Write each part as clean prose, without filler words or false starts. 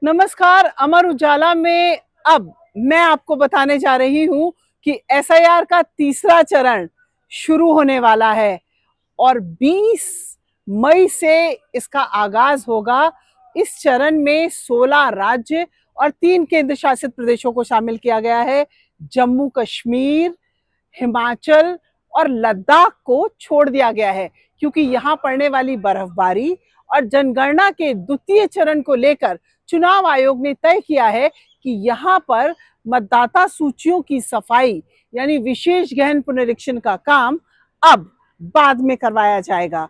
नमस्कार। अमर उजाला में अब मैं आपको बताने जा रही हूं कि एसआईआर का तीसरा चरण शुरू होने वाला है और 20 मई से इसका आगाज होगा। इस चरण में 16 राज्य और 3 केंद्र शासित प्रदेशों को शामिल किया गया है। जम्मू कश्मीर, हिमाचल और लद्दाख को छोड़ दिया गया है क्योंकि यहाँ पड़ने वाली बर्फबारी और जनगणना के द्वितीय चरण को लेकर चुनाव आयोग ने तय किया है कि यहाँ पर मतदाता सूचियों की सफाई यानी विशेष गहन पुनरीक्षण का काम अब बाद में करवाया जाएगा।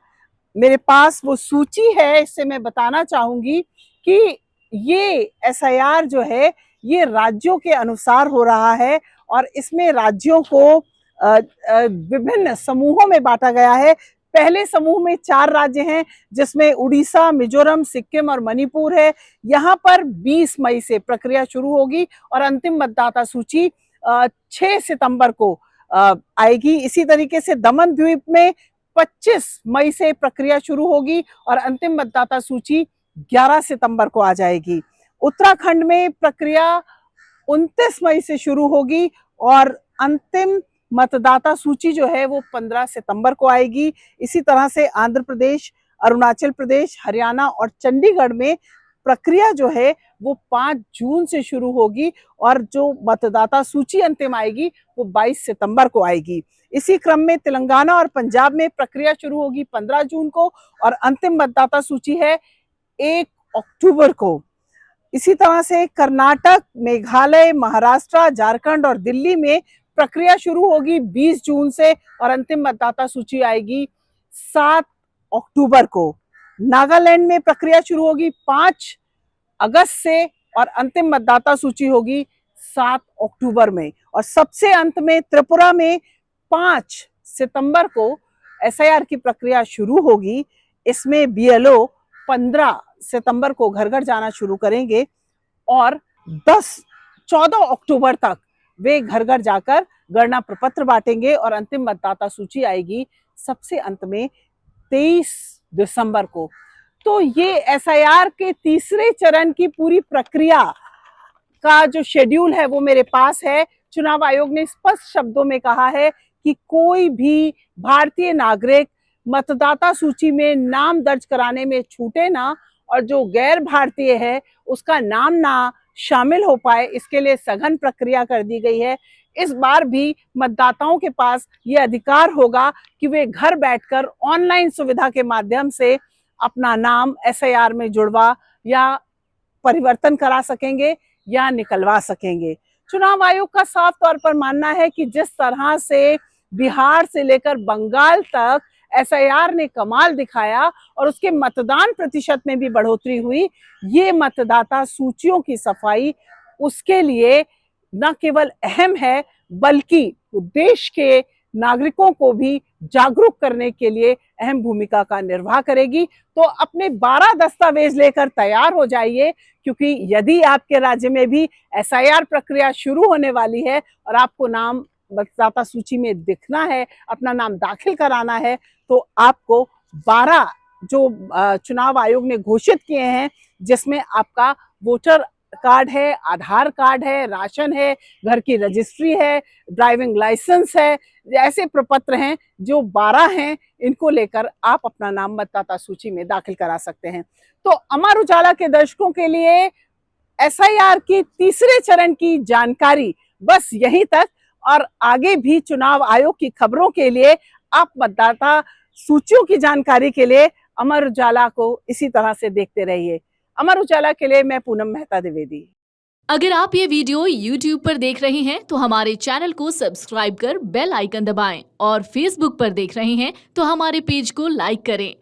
मेरे पास वो सूची है, इससे मैं बताना चाहूंगी कि ये एसआईआर जो है ये राज्यों के अनुसार हो रहा है और इसमें राज्यों को विभिन्न समूहों में बांटा गया है। पहले समूह में 4 राज्य हैं जिसमें उड़ीसा, मिजोरम, सिक्किम और मणिपुर है। यहाँ पर 20 मई से प्रक्रिया शुरू होगी और अंतिम मतदाता सूची 6 सितंबर को आएगी। इसी तरीके से दमन द्वीप में 25 मई से प्रक्रिया शुरू होगी और अंतिम मतदाता सूची 11 सितंबर को आ जाएगी। उत्तराखंड में प्रक्रिया 29 मई से शुरू होगी और अंतिम मतदाता सूची जो है वो 15 सितंबर को आएगी। इसी तरह से आंध्र प्रदेश, अरुणाचल प्रदेश, हरियाणा और चंडीगढ़ में प्रक्रिया जो है वो 5 जून से शुरू होगी और जो मतदाता सूची अंतिम आएगी वो 22 सितंबर को आएगी। इसी क्रम में तेलंगाना और पंजाब में प्रक्रिया शुरू होगी 15 जून को और अंतिम मतदाता सूची है 1 अक्टूबर को। इसी तरह से कर्नाटक, मेघालय, महाराष्ट्र, झारखंड और दिल्ली में प्रक्रिया शुरू होगी 20 जून से और अंतिम मतदाता सूची आएगी 7 अक्टूबर को। नागालैंड में प्रक्रिया शुरू होगी 5 अगस्त से और अंतिम मतदाता सूची होगी 7 अक्टूबर में। और सबसे अंत में त्रिपुरा में 5 सितंबर को एसआईआर की प्रक्रिया शुरू होगी। इसमें बीएलओ 15 सितंबर को घर घर जाना शुरू करेंगे और 14 अक्टूबर तक वे घर घर जाकर गणना प्रपत्र बांटेंगे और अंतिम मतदाता सूची आएगी सबसे अंत में 23 दिसंबर को। तो ये एसआईआर के तीसरे चरण की पूरी प्रक्रिया का जो शेड्यूल है वो मेरे पास है। चुनाव आयोग ने स्पष्ट शब्दों में कहा है कि कोई भी भारतीय नागरिक मतदाता सूची में नाम दर्ज कराने में छूटे ना और जो गैर भारतीय है उसका नाम ना शामिल हो पाए, इसके लिए सघन प्रक्रिया कर दी गई है। इस बार भी मतदाताओं के पास ये अधिकार होगा कि वे घर बैठकर ऑनलाइन सुविधा के माध्यम से अपना नाम एसआईआर में जुड़वा या परिवर्तन करा सकेंगे या निकलवा सकेंगे। चुनाव आयोग का साफ तौर पर मानना है कि जिस तरह से बिहार से लेकर बंगाल तक एसआईआर ने कमाल दिखाया और उसके मतदान प्रतिशत में भी बढ़ोतरी हुई, ये मतदाता सूचियों की सफाई उसके लिए न केवल अहम है बल्कि देश के नागरिकों को भी जागरूक करने के लिए अहम भूमिका का निर्वाह करेगी। तो अपने 12 दस्तावेज लेकर तैयार हो जाइए क्योंकि यदि आपके राज्य में भी एसआईआर प्रक्रिया शुरू होने वाली है और आपको नाम मतदाता सूची में दिखना है, अपना नाम दाखिल कराना है, तो आपको 12 जो चुनाव आयोग ने घोषित किए हैं जिसमें आपका वोटर कार्ड है, आधार कार्ड है, राशन है, घर की रजिस्ट्री है, ड्राइविंग लाइसेंस है, ऐसे प्रपत्र हैं जो 12 हैं, इनको लेकर आप अपना नाम मतदाता सूची में दाखिल करा सकते हैं। तो अमर उजाला के दर्शकों के लिए एसआईआर की तीसरे चरण की जानकारी बस यहीं तक और आगे भी चुनाव आयोग की खबरों के लिए आप मतदाता सूचियों की जानकारी के लिए अमर उजाला को इसी तरह से देखते रहिए। अमर उजाला के लिए मैं पूनम मेहता द्विवेदी। अगर आप ये वीडियो YouTube पर देख रहे हैं तो हमारे चैनल को सब्सक्राइब कर बेल आइकन दबाएं और Facebook पर देख रहे हैं तो हमारे पेज को लाइक करें।